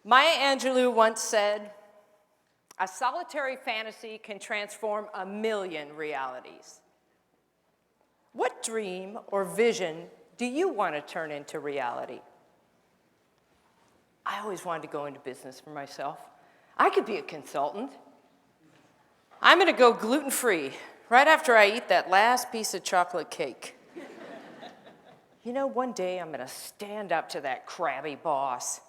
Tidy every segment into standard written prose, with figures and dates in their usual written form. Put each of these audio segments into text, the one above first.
Maya Angelou once said, "A solitary fantasy can transform a million realities." What dream or vision do you want to turn into reality? I always wanted to go into business for myself. I could be a consultant. I'm going to go gluten-free right after I eat that last piece of chocolate cake. You know, one day I'm going to stand up to that crabby boss.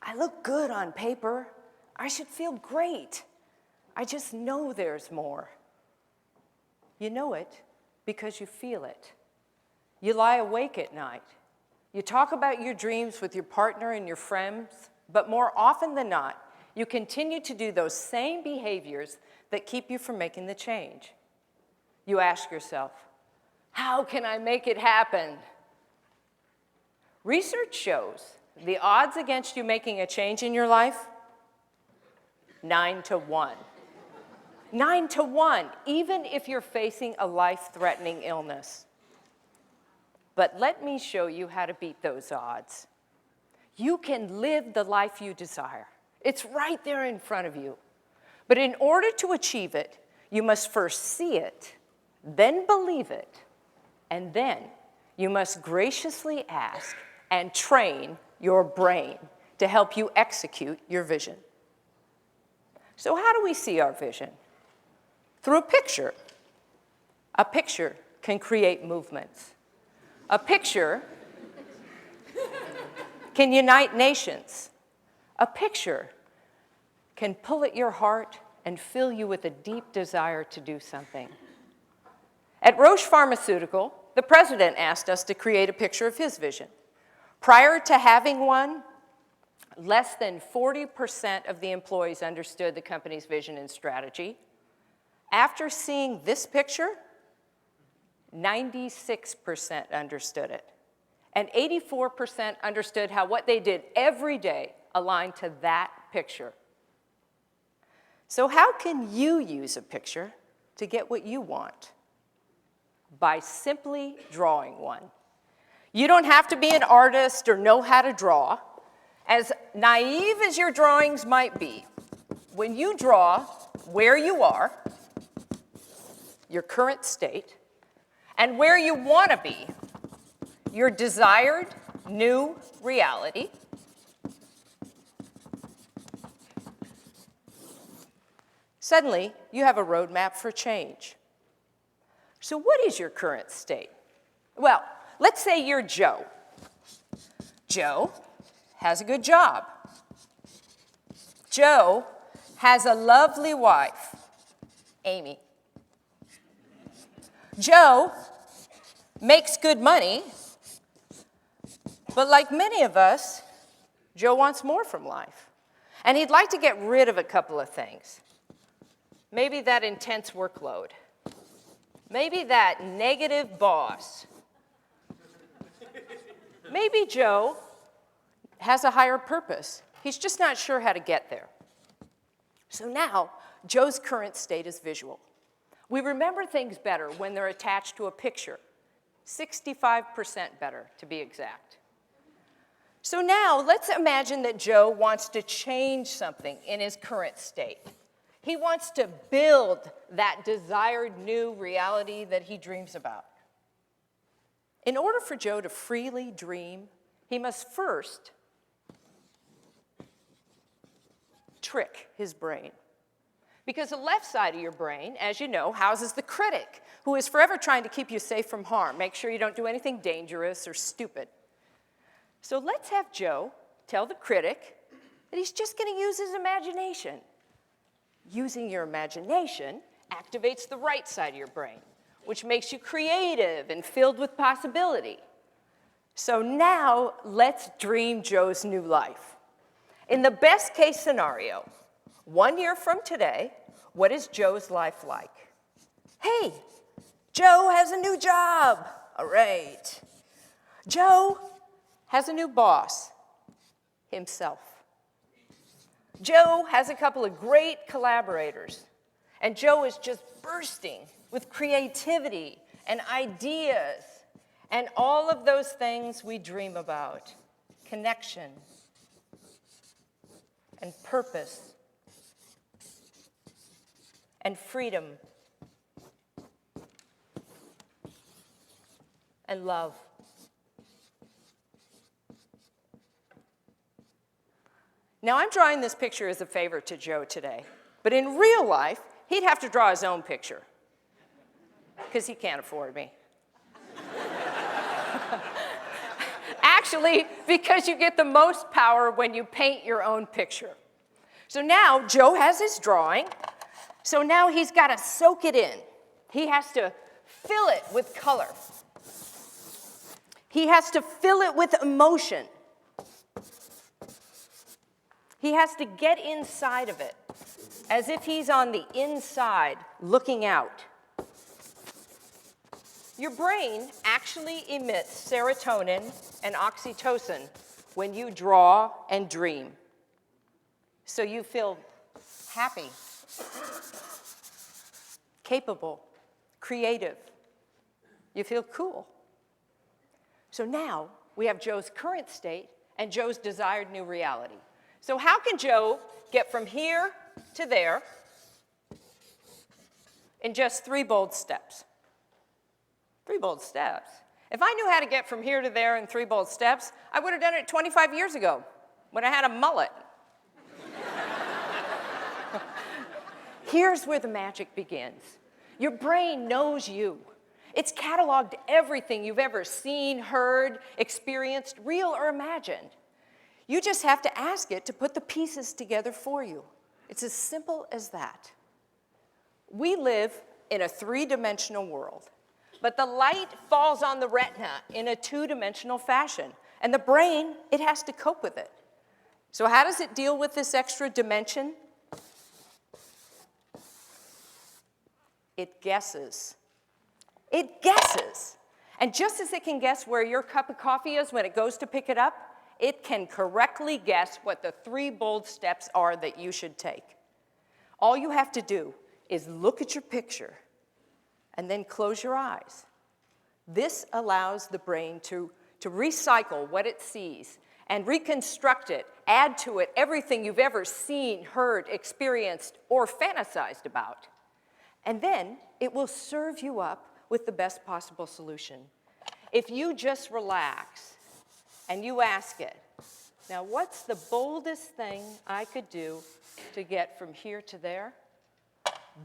I look good on paper. I should feel great. I just know there's more. You know it because you feel it. You lie awake at night. You talk about your dreams with your partner and your friends, but more often than not, you continue to do those same behaviors that keep you from making the change. You ask yourself, how can I make it happen? Research shows the odds against you making a change in your life, 9 to 1. 9 to 1, even if you're facing a life-threatening illness. But let me show you how to beat those odds. You can live the life you desire. It's right there in front of you. But in order to achieve it, you must first see it, then believe it, and then you must graciously ask and train your brain to help you execute your vision. So how do we see our vision? Through a picture. A picture can create movements. A picture can unite nations. A picture can pull at your heart and fill you with a deep desire to do something. At Roche Pharmaceutical, the president asked us to create a picture of his vision. Prior to having one, less than 40% of the employees understood the company's vision and strategy. After seeing this picture, 96% understood it. And 84% understood how what they did every day aligned to that picture. So how can you use a picture to get what you want? By simply drawing one. You don't have to be an artist or know how to draw. As naive as your drawings might be, when you draw where you are, your current state, and where you want to be, your desired new reality, suddenly you have a roadmap for change. So what is your current state? Well, let's say you're Joe. Joe has a good job. Joe has a lovely wife, Amy. Joe makes good money, but like many of us, Joe wants more from life. And he'd like to get rid of a couple of things. Maybe that intense workload. Maybe that negative boss. Maybe Joe has a higher purpose. He's just not sure how to get there. So now, Joe's current state is visual. We remember things better when they're attached to a picture. 65% better, to be exact. So now, let's imagine that Joe wants to change something in his current state. He wants to build that desired new reality that he dreams about. In order for Joe to freely dream, he must first trick his brain. Because the left side of your brain, as you know, houses the critic, who is forever trying to keep you safe from harm. Make sure you don't do anything dangerous or stupid. So let's have Joe tell the critic that he's just going to use his imagination. Using your imagination activates the right side of your brain, which makes you creative and filled with possibility. So now, let's dream Joe's new life. In the best case scenario, 1 year from today, what is Joe's life like? Hey, Joe has a new job. All right. Joe has a new boss, himself. Joe has a couple of great collaborators, and Joe is just bursting with creativity and ideas and all of those things we dream about. Connection, and purpose and freedom and love. Now, I'm drawing this picture as a favor to Joe today, but in real life, he'd have to draw his own picture because he can't afford me. Actually, because you get the most power when you paint your own picture. So now Joe has his drawing, so now he's got to soak it in. He has to fill it with color. He has to fill it with emotion. He has to get inside of it, as if he's on the inside looking out. Your brain actually emits serotonin and oxytocin when you draw and dream. So you feel happy, capable, creative. You feel cool. So now we have Joe's current state and Joe's desired new reality. So how can Joe get from here to there in just 3 bold steps? 3 bold steps. If I knew how to get from here to there in 3 bold steps, I would have done it 25 years ago when I had a mullet. Here's where the magic begins. Your brain knows you. It's cataloged everything you've ever seen, heard, experienced, real or imagined. You just have to ask it to put the pieces together for you. It's as simple as that. We live in a 3-dimensional world, but the light falls on the retina in a 2-dimensional fashion, and the brain, it has to cope with it. So how does it deal with this extra dimension? It guesses. It guesses. And just as it can guess where your cup of coffee is when it goes to pick it up, it can correctly guess what the 3 bold steps are that you should take. All you have to do is look at your picture and then close your eyes. This allows the brain to recycle what it sees and reconstruct it, add to it everything you've ever seen, heard, experienced, or fantasized about. And then it will serve you up with the best possible solution. If you just relax and you ask it, now what's the boldest thing I could do to get from here to there?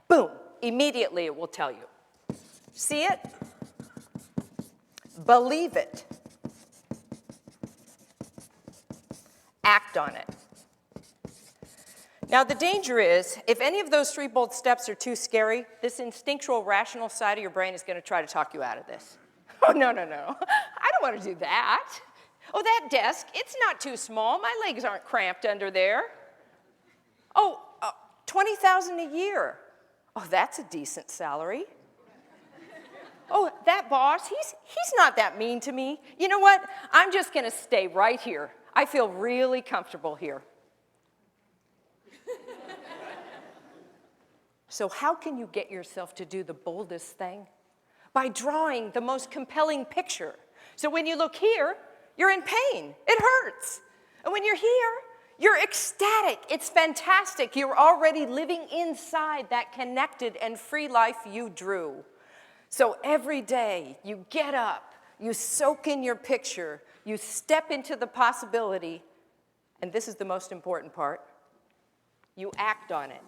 Boom, immediately it will tell you. See it? Believe it. Act on it. Now the danger is, if any of those 3 bold steps are too scary, this instinctual, rational side of your brain is going to try to talk you out of this. Oh, no, no, no. I don't want to do that. Oh, that desk, it's not too small. My legs aren't cramped under there. Oh, $20,000 a year. Oh, that's a decent salary. Oh, that boss, he's not that mean to me. You know what? I'm just going to stay right here. I feel really comfortable here. So how can you get yourself to do the boldest thing? By drawing the most compelling picture. So when you look here, you're in pain. It hurts. And when you're here, you're ecstatic. It's fantastic. You're already living inside that connected and free life you drew. So every day, you get up, you soak in your picture, you step into the possibility, and this is the most important part, you act on it.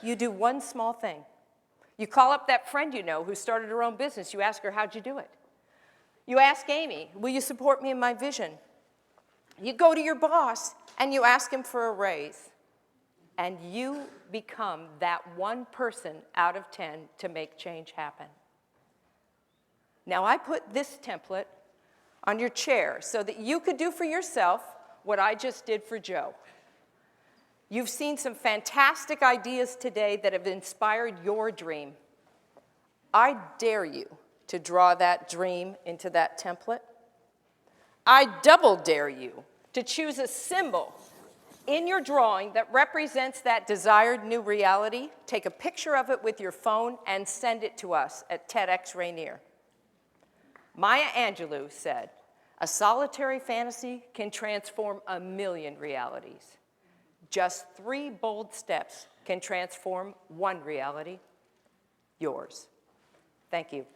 You do one small thing. You call up that friend you know who started her own business. You ask her, how'd you do it? You ask Amy, will you support me in my vision? You go to your boss and you ask him for a raise. And you become that one person out of 10 to make change happen. Now I put this template on your chair so that you could do for yourself what I just did for Joe. You've seen some fantastic ideas today that have inspired your dream. I dare you to draw that dream into that template. I double dare you to choose a symbol in your drawing that represents that desired new reality. Take a picture of it with your phone and send it to us at TEDxRainier. Maya Angelou said, "A solitary fantasy can transform a million realities." Just 3 bold steps can transform one reality, yours. Thank you.